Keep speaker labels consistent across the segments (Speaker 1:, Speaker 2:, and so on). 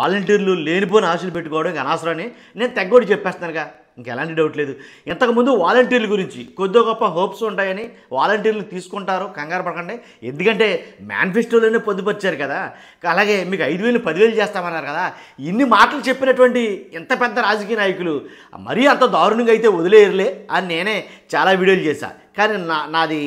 Speaker 1: వాలంటీర్లు లేనిపోని ఆశలు పెట్టుకోవడం ఇంక అనవసరమని నేను తెగ్గోడి చెప్పేస్తున్నానుగా, ఇంకెలాంటి డౌట్ లేదు. ఇంతకుముందు వాలంటీర్ల గురించి కొద్ది గొప్ప హోప్స్ ఉంటాయని వాలంటీర్లు తీసుకుంటారు, కంగారు పడకండి. ఎందుకంటే మేనిఫెస్టోలోనే పొందుపరిచారు కదా. అలాగే మీకు 5,000 10,000 చేస్తామన్నారు కదా. ఇన్ని మాటలు చెప్పినటువంటి ఇంత పెద్ద రాజకీయ నాయకులు మరీ అంత దారుణంగా అయితే వదిలేయరులే అని నేనే చాలా వీడియోలు చేశాను. కానీ నాది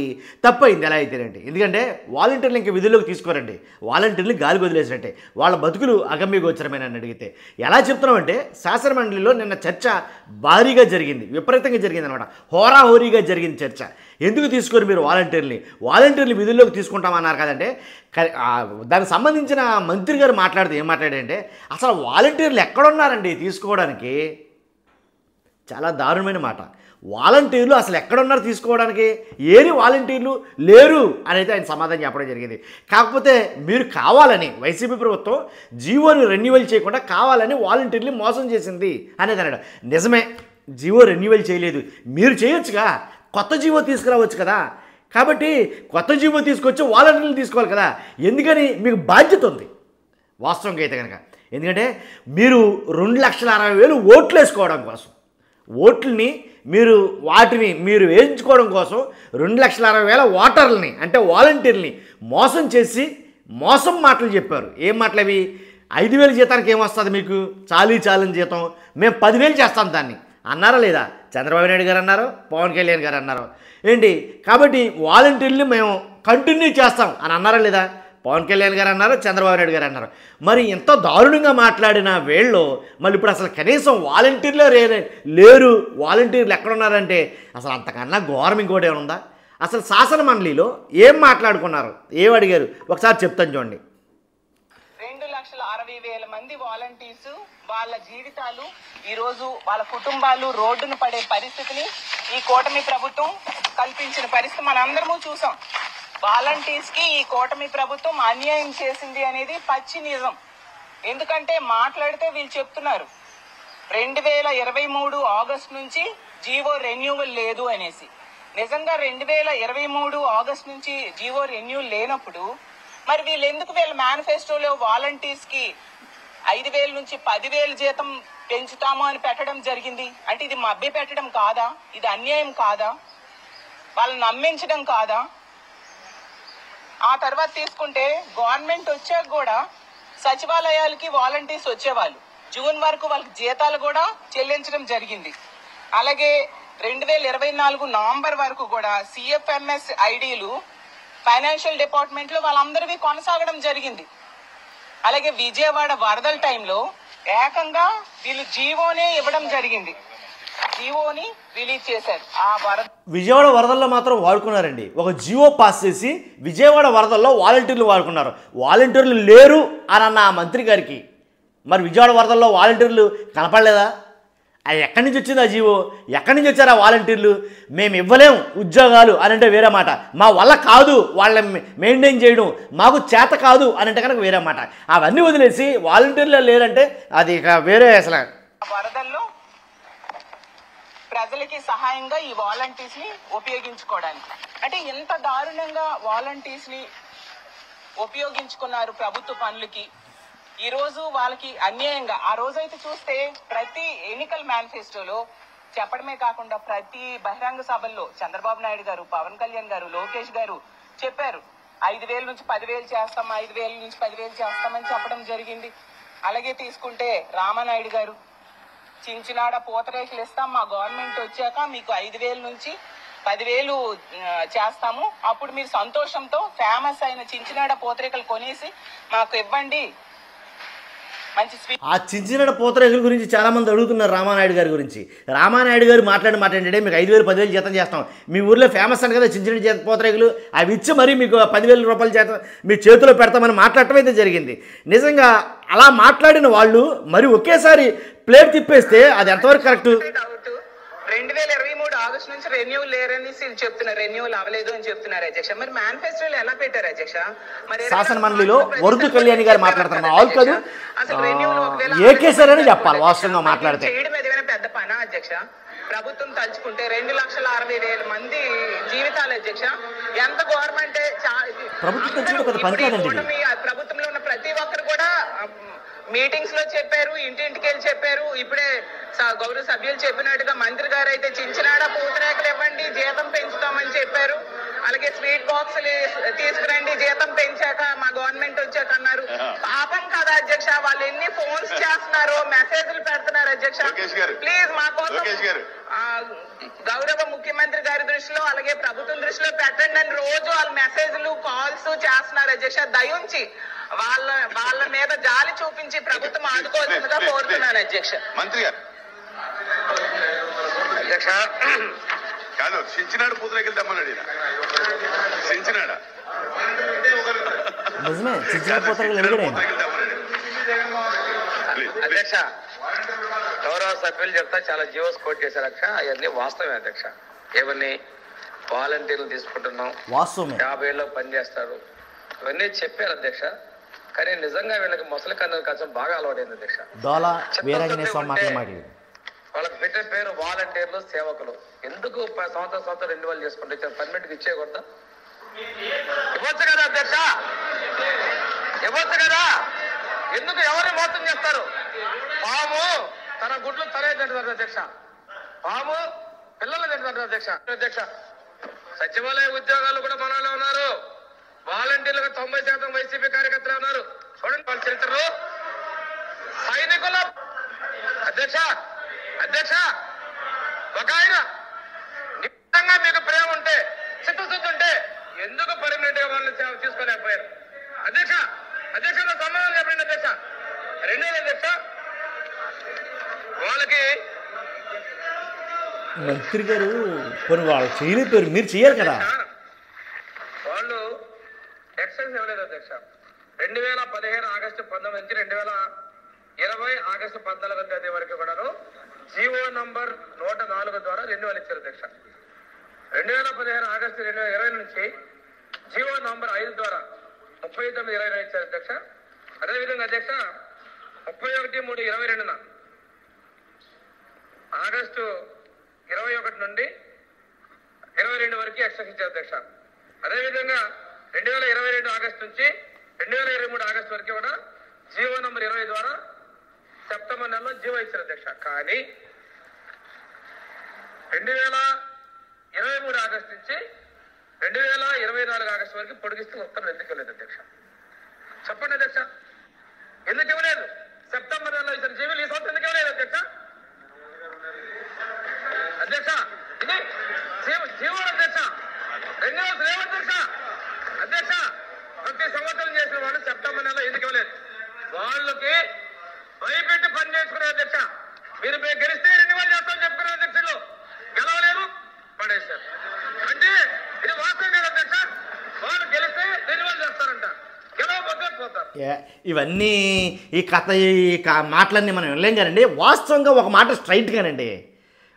Speaker 1: తప్పైంది ఎలా అయితేనండి. ఎందుకంటే వాలంటీర్లు ఇంకా విధుల్లోకి తీసుకోరండి, వాలంటీర్లు గాలికి వదిలేసినట్టే, వాళ్ళ బతుకులు అగమ్య గోచరమైన నన్ను అడిగితే. ఎలా చెప్తున్నామంటే శాసనమండలిలో నిన్న చర్చ భారీగా జరిగింది, విపరీతంగా జరిగింది అనమాట, హోరాహోరీగా జరిగింది చర్చ. ఎందుకు తీసుకోరు మీరు వాలంటీర్లు విధుల్లోకి తీసుకుంటామన్నారు కదంటే, దానికి సంబంధించిన మంత్రి గారు మాట్లాడితే ఏం మాట్లాడంటే అసలు వాలంటీర్లు ఎక్కడున్నారండి తీసుకోవడానికి. చాలా దారుణమైన మాట. వాలంటీర్లు అసలు ఎక్కడున్నారు తీసుకోవడానికి, ఏరి వాలంటీర్లు లేరు అని అయితే ఆయన సమాధానం చెప్పడం జరిగింది. కాకపోతే మీరు కావాలని వైసీపీ ప్రభుత్వం జీవోని రెన్యువల్ చేయకుండా కావాలని వాలంటీర్లు మోసం చేసింది అనేది అన్నాడు. నిజమే, జీవో రెన్యువల్ చేయలేదు, మీరు చేయొచ్చుగా, కొత్త జీవో తీసుకురావచ్చు కదా. కాబట్టి కొత్త జీవో తీసుకొచ్చి వాలంటీర్లు తీసుకోవాలి కదా. ఎందుకని మీకు బాధ్యత ఉంది వాస్తవంగా అయితే కనుక. ఎందుకంటే మీరు 2,60,000 ఓట్లు వేసుకోవడం కోసం, ఓట్లని వాటిని మీరు వేయించుకోవడం కోసం 2,60,000 ఓటర్లని అంటే వాలంటీర్ని మోసం చేసి మోసం మాటలు చెప్పారు. ఏం మాటలు అవి? 5,000 జీతానికి ఏమొస్తుంది మీకు, చాలని జీతం, మేము 10,000 చేస్తాం దాన్ని అన్నారా లేదా? చంద్రబాబు నాయుడు గారు అన్నారు, పవన్ కళ్యాణ్ గారు అన్నారు ఏంటి. కాబట్టి వాలంటీర్లు మేము కంటిన్యూ చేస్తాం అని అన్నారా లేదా? పవన్ కళ్యాణ్ గారు అన్నారు, చంద్రబాబు నాయుడు గారు అన్నారు. మరి ఎంత దారుణంగా మాట్లాడిన వీళ్ళు మళ్ళీ ఇప్పుడు అసలు కనీసం వాలంటీర్లే లేరు, వాలంటీర్లు ఎక్కడున్నారంటే అసలు అంతకన్నా ఘోరం ఇంకోటి ఏమైనా ఉందా? అసలు శాసన మండలిలో ఏం మాట్లాడుకున్నారు, ఏం అడిగారు ఒకసారి చెప్తాను చూడండి.
Speaker 2: 2,60,000 మంది వాలంటీర్స్ వాళ్ళ జీవితాలు ఈరోజు వాళ్ళ కుటుంబాలు రోడ్డును పడే పరిస్థితిని ఈ కూటమి ప్రభుత్వం కల్పించిన పరిస్థితి మనందరము చూసాం. వాలంటీర్స్ కి ఈ కూటమి ప్రభుత్వం అన్యాయం చేసింది అనేది పచ్చి నిజం. ఎందుకంటే మాట్లాడితే వీళ్ళు చెప్తున్నారు 2023 ఆగస్టు నుంచి జీవో రెన్యూవల్ లేదు అనేసి. నిజంగా 2023 ఆగస్టు నుంచి జీవో రెన్యూవల్ లేనప్పుడు మరి వీళ్ళు ఎందుకు వీళ్ళ మేనిఫెస్టోలో వాలంటీర్స్ కి 5,000 నుంచి 10,000 జీతం పెంచుతాము అని పెట్టడం జరిగింది? అంటే ఇది మభ్య పెట్టడం కాదా? ఇది అన్యాయం కాదా? వాళ్ళని నమ్మించడం కాదా? ఆ తర్వాత తీసుకుంటే గవర్నమెంట్ వచ్చాక కూడా సచివాలయాలకి వాలంటీర్స్ వచ్చేవాళ్ళు, జూన్ వరకు వాళ్ళకి జీతాలు కూడా చెల్లించడం జరిగింది. అలాగే 2024 నవంబర్ వరకు కూడా CFMS ఐడీలు ఫైనాన్షియల్ డిపార్ట్మెంట్ లో వాళ్ళందరివి కొనసాగడం జరిగింది. అలాగే విజయవాడ వరదల టైంలో ఏకంగా వీళ్ళు జీవోనే ఇవ్వడం జరిగింది, జీవోని రిలీజ్ చేశారు.
Speaker 1: విజయవాడ వరదల్లో మాత్రం వాడుకున్నారండి. ఒక జియో పాస్ చేసి విజయవాడ వరదల్లో వాలంటీర్లు వాడుకున్నారు. వాలంటీర్లు లేరు అని అన్న ఆ మంత్రి గారికి మరి విజయవాడ వరదల్లో వాలంటీర్లు కనపడలేదా? అది ఎక్కడి నుంచి వచ్చింది ఆ జీవో? ఎక్కడి నుంచి వచ్చారు ఆ వాలంటీర్లు? మేము ఇవ్వలేము ఉద్యోగాలు అని అంటే వేరే మాట, మా వల్ల కాదు వాళ్ళని మెయింటైన్ చేయడం, మాకు చేత కాదు అని అంటే కనుక వేరే మాట. అవన్నీ వదిలేసి వాలంటీర్లు లేరంటే అది ఇక వేరే. అసలు
Speaker 2: వరదల్లో ప్రజలకి సహాయంగా ఈ వాలంటీర్స్ ని ఉపయోగించుకోవడానికి అంటే ఎంత దారుణంగా వాలంటీర్స్ ని ఉపయోగించుకున్నారు ప్రభుత్వ పనులకి. ఈ రోజు వాళ్ళకి అన్యాయంగా ఆ రోజైతే చూస్తే ప్రతి ఎన్నికల మేనిఫెస్టోలో చెప్పడమే కాకుండా ప్రతి బహిరంగ సభల్లో చంద్రబాబు నాయుడు గారు, పవన్ కళ్యాణ్ గారు, లోకేష్ గారు చెప్పారు 5,000 నుంచి 10,000 చేస్తాం, 5,000 నుంచి 10,000 చేస్తామని చెప్పడం జరిగింది. అలాగే తీసుకుంటే రామానాయుడు గారు చించినాడ పూతరేకులు ఇస్తాం, మా గవర్నమెంట్ వచ్చాక మీకు 5,000 నుంచి 10,000 చేస్తాము, అప్పుడు మీరు సంతోషంతో ఫేమస్ అయిన చించినాడ పూతరేకులు కొనేసి మాకు ఇవ్వండి.
Speaker 1: ఆ చించినాడ పూతరేకుల గురించి చాలామంది అడుగుతున్నారు రామానాయుడు గారి గురించి. రామానాయుడు గారు మాట్లాడంటే మీకు 5,000 10,000 జీతం చేస్తాం, మీ ఊర్లో ఫేమస్ అని కదా చించినాడ పూతరేకులు, అవి ఇచ్చి మరీ మీకు 10,000 రూపాయల జీతం మీ చేతిలో పెడతామని మాట్లాడటం అయితే జరిగింది. నిజంగా అలా మాట్లాడిన వాళ్ళు మరి ఒకేసారి ప్లేట్ తిప్పేస్తే అది ఎంతవరకు కరెక్ట్?
Speaker 2: 2023 ఆగస్టు నుంచి రెన్యూవల్ లేరని చెప్తున్నారు, రెన్యూవల్ అవ్వలేదు అని చెప్తున్నారు అధ్యక్ష. మరి మేనిఫెస్టోలో ఎలా పెట్టారు అధ్యక్ష? మరి
Speaker 1: శాసన మండలిలో వరుదు కళ్యాణి గారు మాట్లాడతారు, ఆల్ కాదు ఏకేసారని చెప్పాలి వాస్తవంగా మాట్లాడితే.
Speaker 2: చేయడం ఏదైనా పెద్ద పనా అధ్యక్ష? ప్రభుత్వం తలుచుకుంటే 2,60,000 మంది జీవితాలు అధ్యక్ష. ఎంత గవర్నమెంట్
Speaker 1: ప్రభుత్వం తలుచుకుంటే పెద్ద పని కాదండి.
Speaker 2: ప్రభుత్వంలో ఉన్న ప్రతి ఒక్కరు కూడా మీటింగ్స్ లో చెప్పారు, ఇంటింటికి వెళ్ళి చెప్పారు. ఇప్పుడే గౌరవ సభ్యులు చెప్పినట్టుగా మంత్రి గారు అయితే చించినాడ పూతరేకలు ఇవ్వండి, జీతం పెంచుతామని చెప్పారు. అలాగే స్వీట్ బాక్సులు తీసుకురండి, జీతం పెంచాక మా గవర్నమెంట్ వచ్చాక అన్నారు. పాపం కదా అధ్యక్ష, వాళ్ళు ఎన్ని ఫోన్స్ చేస్తున్నారు, మెసేజ్లు పెడుతున్నారు అధ్యక్ష. ప్లీజ్ మా కోసం గౌరవ ముఖ్యమంత్రి గారి దృష్టిలో అలాగే ప్రభుత్వం దృష్టిలో పెట్టండి అని రోజు వాళ్ళ మెసేజ్లు కాల్స్ చేస్తున్నారు అధ్యక్ష. దయించి వాళ్ళ మీద జాలి చూపించి ప్రభుత్వం ఆదుకోవాల్సిందిగా కోరుతున్నాను అధ్యక్ష.
Speaker 3: మంత్రి గారు అధ్యక్ష కాదు సించినాడు పూతరేకలు తెమ్మన్నాడు ఈయన. సించినాడా
Speaker 1: నిజమే, చించిన పూతరేకలు అడిగాడు ఆయన.
Speaker 4: అధ్యక్ష గౌరవ సభ్యులు చెప్తా చాలా జీవోస్ కోట్ చేశారు అధ్యక్ష. అవన్నీ వాస్తవమే అధ్యక్ష. ఏమని వాలంటీర్లు తీసుకుంటున్నాం,
Speaker 1: వాస్తవమే,
Speaker 4: 50 ఏళ్ళలో పనిచేస్తారు, ఇవన్నీ చెప్పారు అధ్యక్ష. కానీ నిజంగా వీళ్ళకి ముసలి కన్ను కొంచెం బాగా అలవాటైంది అధ్యక్ష.
Speaker 1: డోలా వీరాంజనేయ స్వామి మాట్లాడి
Speaker 4: వాళ్ళకి పెట్టే పేరు వాలంటీర్లు, సేవకులు. ఎందుకు సంవత్సరం రెన్యువల్ చేసుకుంటే పర్మిట్ ఇచ్చేయకూడదా? ఇవ్వచ్చు కదా అధ్యక్ష, ఇవ్వచ్చు కదా. ఎందుకు ఎవరిని మోసం చేస్తారు? పాము తన గుడ్లు తనే తింటారు అధ్యక్ష, పాము పిల్లలు తింటారు అధ్యక్ష. అధ్యక్ష సచివాలయ ఉద్యోగాలు కూడా మనలో ఉన్నారు, వాలంటీర్లకు 90% వైసీపీ కార్యకర్తలు ఉన్నారు. చూడండి వాళ్ళ చరిత్రలు. సైనికుల అధ్యక్ష అధ్యక్ష ఒక ఆయన నిజంగా మీకు ప్రేమ ఉంటే, చిత్తశుద్ధి ఉంటే ఎందుకు పర్మనెంట్ గా వాళ్ళని తీసుకోలేకపోయారు అధ్యక్ష? అధ్యక్ష నా సమాధానం చెప్పండి అధ్యక్ష. రెండోది అధ్యక్ష, వాళ్ళకి
Speaker 1: మంత్రి గారు కొన్ని వాళ్ళు చేయలేకపోయారు, మీరు చేయాలి కదా.
Speaker 4: వాళ్ళు ఎక్సైజ్ ఇవ్వలేదు అధ్యక్ష. 2015 ఆగస్టు 19 నుంచి 2020 ఆగస్టు 14వ తేదీ వరకు కూడాను జీవో నంబర్ 104 ద్వారా రెన్యువల్ ఇచ్చారు అధ్యక్ష. 2015 ఆగస్టు 2020 నుంచి జీవో నంబర్ 5 ద్వారా 39/20 ఇచ్చారు అధ్యక్ష. అదేవిధంగా అధ్యక్ష 31/3/22 ఆగస్టు 21 నుండి 22 వరకు ఎక్స్టెన్షన్ ఇచ్చారు అధ్యక్ష. అదేవిధంగా 2022 ఆగస్టు నుంచి 2023 ఆగస్టు వరకు కూడా జీవో నంబర్ 20 ద్వారా సెప్టెంబర్ నెలలో జీవో ఇచ్చారు అధ్యక్ష. కానీ 2023 ఆగస్టు నుంచి 2024 ఆగస్టు వరకు పొడిగిస్తూ ఉత్తర్వులు ఎందుకు ఇవ్వలేదు అధ్యక్ష? చెప్పండి అధ్యక్ష, ఎందుకు ఇవ్వలేదు? సెప్టెంబర్ నెలలో ఇచ్చిన జీవోలు ఈ సంవత్సరం ఎందుకు ఇవ్వలేదు అధ్యక్ష? అధ్యక్ష ఇది జీవోలు అధ్యక్ష, రెన్యువల్స్ లేవు అధ్యక్ష. అధ్యక్ష ప్రతి సంవత్సరం చేసిన వాళ్ళు సెప్టెంబర్ నెలలో ఎందుకు ఇవ్వలేదు? వాళ్ళకి భయపెట్టి పని చేసుకున్నారు అధ్యక్ష. మీరు గెలిస్తే రెన్యువల్ చేస్తామని చెప్పుకున్నారు అధ్యక్షులు, గెలవలేరు పడేశారు. అంటే ఇది వాస్తవం లేదు అధ్యక్ష. వాళ్ళు గెలిస్తే రెన్యువల్ చేస్తారంట, గెలవకపోతే పోతారు.
Speaker 1: ఇవన్నీ ఈ కథ ఈ మాటలన్నీ మనం వినలేం కానండి. వాస్తవంగా ఒక మాట స్ట్రైట్గానండి,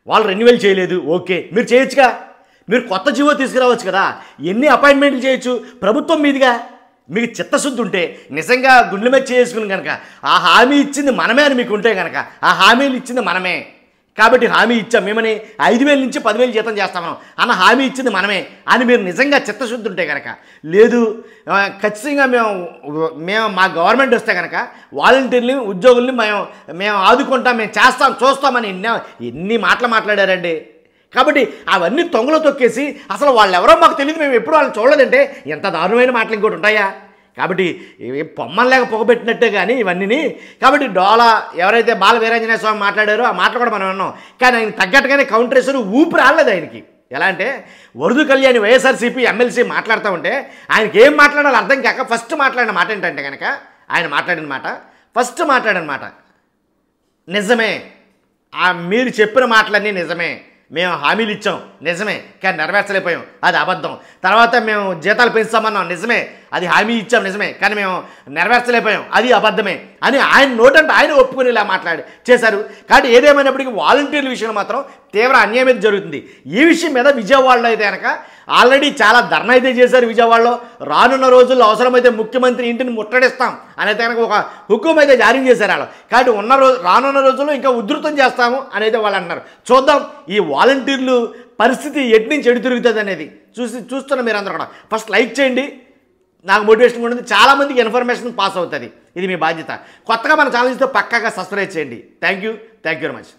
Speaker 1: వాళ్ళు రెన్యువల్ చేయలేదు, ఓకే మీరు చేయొచ్చుగా, మీరు కొత్త జీవో తీసుకురావచ్చు కదా, ఎన్ని అపాయింట్మెంట్లు చేయొచ్చు ప్రభుత్వం మీదుగా. మీకు చిత్తశుద్ధి ఉంటే నిజంగా గుండెల మీద చేసుకుని కనుక ఆ హామీ ఇచ్చింది మనమే అని మీకు ఉంటే కనుక ఆ హామీలు ఇచ్చింది మనమే కాబట్టి హామీ ఇచ్చాం మేమని 5,000 నుంచి 10,000 జీతం చేస్తామను అన్న హామీ ఇచ్చింది మనమే అని మీరు నిజంగా చిత్తశుద్ధి ఉంటే కనుక, లేదు ఖచ్చితంగా మేము మా గవర్నమెంట్ వస్తే కనుక వాలంటీర్ని ఉద్యోగుల్ని మేము ఆదుకుంటాం, మేము చేస్తాం చూస్తామని ఎన్ని మాటలు మాట్లాడారండి. కాబట్టి అవన్నీ తొంగలో తొక్కేసి అసలు వాళ్ళు ఎవరో మాకు తెలియదు, మేము ఎప్పుడు వాళ్ళని చూడలేదంటే ఎంత దారుణమైన మాటలు ఇంకోటి ఉంటాయా? కాబట్టి పొమ్మలేక పొగబెట్టినట్టే కానీ ఇవన్నీ. కాబట్టి డోలా ఎవరైతే బాల వీరాంజనేయ స్వామి మాట్లాడారో ఆ మాటలు కూడా మనం విన్నాం. కానీ ఆయన తగ్గట్టుగానే కౌంటర్ వేసారు, ఊపిరి రాలేదు ఆయనకి. ఎలా అంటే వరదు కళ్యాణి వైఎస్ఆర్సీపీ ఎమ్మెల్సీ మాట్లాడుతూ ఉంటే ఆయనకి ఏం మాట్లాడాలో అర్థం కాక ఫస్ట్ మాట్లాడిన మాట ఏంటంటే కనుక ఆయన మాట్లాడిన మాట ఫస్ట్ మాట్లాడిన మాట నిజమే, మీరు చెప్పిన మాటలన్నీ నిజమే, మేము హామీలు ఇచ్చాం నిజమే కానీ నెరవేర్చలేకపోయాం అది అబద్ధం. తర్వాత మేము జీతాలు పెంచుతామన్నాం నిజమే, అది హామీ ఇచ్చాం నిజమే కానీ మేము నెరవేర్చలేకపోయాం అది అబద్ధమే అని ఆయన నోటంటే ఆయన ఒప్పుకునేలా చేశారు. కాబట్టి ఏదేమైనప్పటికీ వాలంటీర్ల విషయంలో మాత్రం తీవ్ర అన్యాయం అయితే జరుగుతుంది. ఈ విషయం మీద విజయవాడలో అయితే కనుక ఆల్రెడీ చాలా ధర్నా అయితే చేశారు విజయవాడలో. రానున్న రోజుల్లో అవసరమైతే ముఖ్యమంత్రి ఇంటిని ముట్టడిస్తాం అనేది కనుక ఒక హుకుం అయితే జారీ చేశారు వాళ్ళు. కాబట్టి రానున్న రోజుల్లో ఇంకా ఉధృతం చేస్తాము అనేది వాళ్ళు అన్నారు. చూద్దాం ఈ వాలంటీర్లు పరిస్థితి ఎటు నుంచి ఎటు తిరుగుతుంది అనేది చూస్తున్న మీరు అందరూ కూడా ఫస్ట్ లైక్ చేయండి, నాకు మోటివేషన్ ఉంటుంది, చాలామందికి ఇన్ఫర్మేషన్ పాస్ అవుతుంది. ఇది మీ బాధ్యత. కొత్తగా మన ఛానల్ చూస్తే పక్కాగా సబ్స్క్రైబ్ చేయండి. Thank you very much.